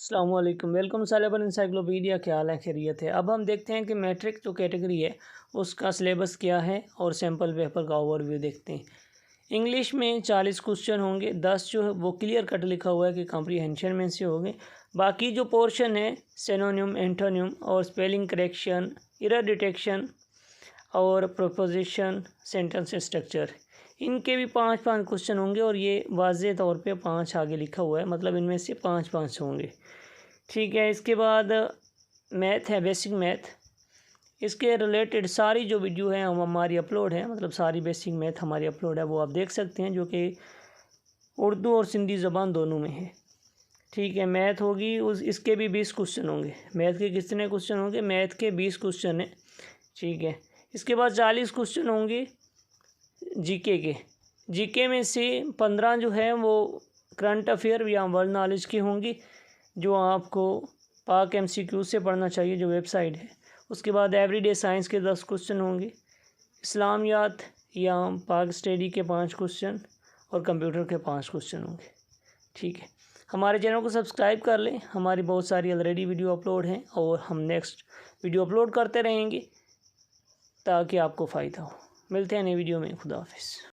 अस्सलामुअलैकुम, welcome सालेबन encyclopedia. क्या हाल है, खैरियत है। अब हम देखते हैं कि मैट्रिक जो कैटेगरी है उसका सिलेबस क्या है और सैम्पल पेपर का ओवरव्यू देखते हैं। इंग्लिश में 40 क्वेश्चन होंगे, 10 जो है वो क्लियर कट लिखा हुआ है कि कॉम्प्रीहेंशन में से होंगे। बाकी जो पोर्शन है सिनोनिम, एंटोनिम और स्पेलिंग करेक्शन, एरर डिटेक्शन और प्रोपोजिशन, सेंटेंस स्ट्रक्चर, इनके भी 5-5 क्वेश्चन होंगे और ये वाज़े तौर पे 5 आगे लिखा हुआ है, मतलब इनमें से 5-5 होंगे। ठीक है। इसके बाद मैथ है, बेसिक मैथ। इसके रिलेटेड सारी जो वीडियो है हम हमारी अपलोड है, मतलब सारी बेसिक मैथ हमारी अपलोड है, वो आप देख सकते हैं, जो कि उर्दू और सिंधी ज़बान दोनों में है। ठीक है। मैथ होगी इसके भी 20 क्वेश्चन होंगे। मैथ के कितने क्वेश्चन होंगे? मैथ के 20 क्वेश्चन है। ठीक है। इसके बाद 40 क्वेश्चन होंगे जीके के। जीके में से 15 जो है वो करंट अफेयर या वर्ल्ड नॉलेज की होंगी, जो आपको पाक MCQ से पढ़ना चाहिए, जो वेबसाइट है। उसके बाद एवरीडे साइंस के 10 क्वेश्चन होंगे, इस्लामियात या पाक स्टडी के 5 क्वेश्चन और कंप्यूटर के 5 क्वेश्चन होंगे। ठीक है। हमारे चैनल को सब्सक्राइब कर लें, हमारी बहुत सारी ऑलरेडी वीडियो अपलोड हैं और हम नेक्स्ट वीडियो अपलोड करते रहेंगे ताकि आपको फ़ायदा हो। मिलते हैं नई वीडियो में। खुदा हाफिज़।